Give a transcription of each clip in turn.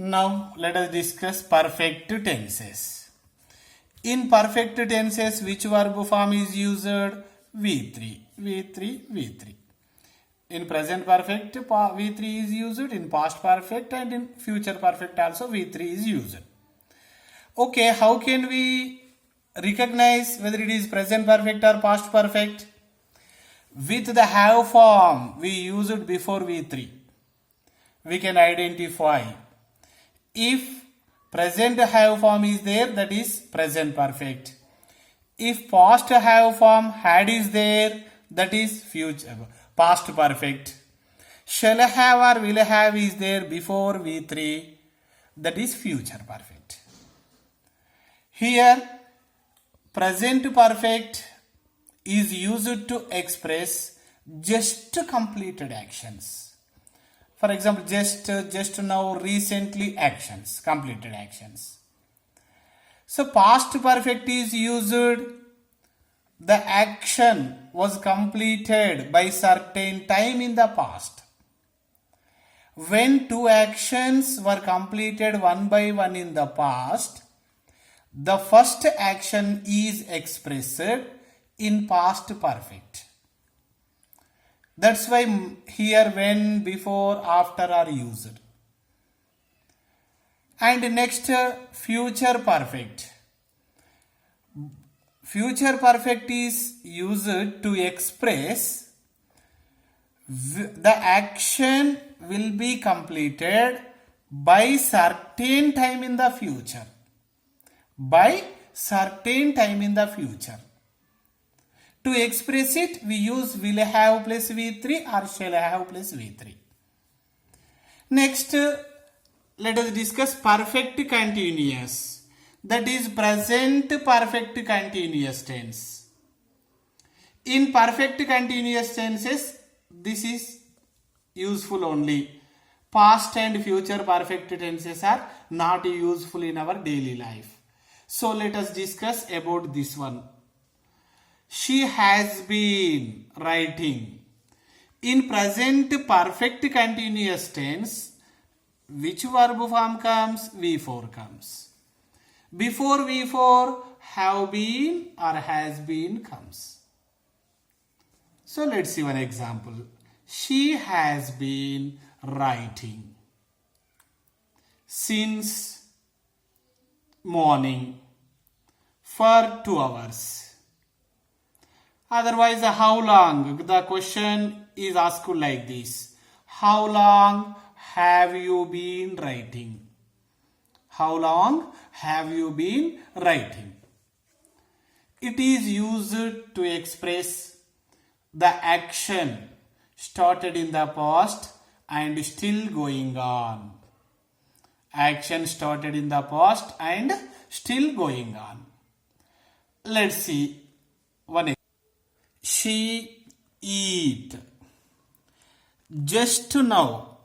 Now let us discuss perfect tenses. In perfect tenses, which verb form is used? V3, V3, V3. In present perfect, V3 is used. In past perfect and in future perfect also V3 is used. Okay, how can we recognize whether it is present perfect or past perfect? With the have form we used before V3, we can identify. If present have form is there, that is present perfect. If past have form had is there, that is future past perfect. Shall have or will have is there before V3, that is future perfect. Here present perfect is used to express just completed actions. For example, just now, recently actions, completed actions. So past perfect is used, the action was completed by certain time in the past. When two actions were completed one by one in the past, the first action is expressed in past perfect. That's why here when, before, after are used. And next, future perfect. Future perfect is used to express the action will be completed by certain time in the future. By certain time in the future. To express it, we use will have plus V3 or shall have plus V3. Next, let us discuss perfect continuous. That is present perfect continuous tense. In perfect continuous tenses, this is useful only. Past and future perfect tenses are not useful in our daily life. So let us discuss about this one. She has been writing. In present perfect continuous tense, which verb form comes? V4 comes. Before V4, have been or has been comes. So let's see one example. She has been writing since morning for 2 hours. Otherwise, how long? The question is asked like this. How long have you been writing? How long have you been writing? It is used to express the action started in the past and still going on. Action started in the past and still going on. Let's see one example. She eat. Just now.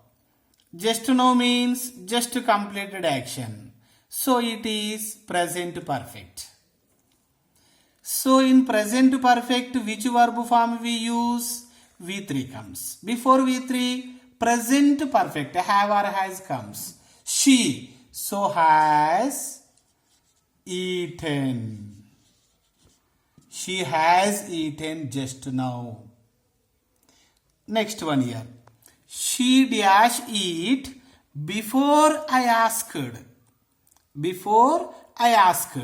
Just now means just completed action. So it is present perfect. So in present perfect, which verb form we use? V3 comes. Before V3, present perfect, have or has comes. She, so has eaten. She has eaten just now. Next one here. She dash eat before I asked. Before I asked.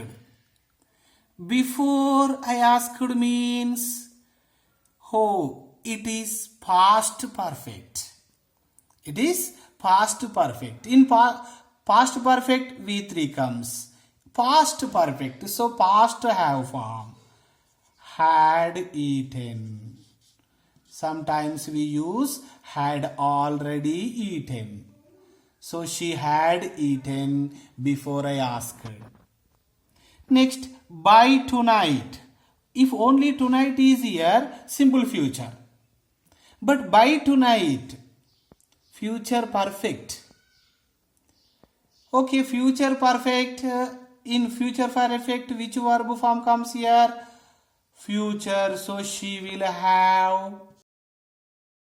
Before I asked means, it is past perfect. It is past perfect. In past perfect, V3 comes. Past perfect. So past have form. Had eaten. Sometimes we use had already eaten. So she had eaten before I asked. Next, by tonight. If only tonight is here, simple future. But by tonight, future perfect. Okay, future perfect. In future perfect, which verb form comes here? Future, so she will have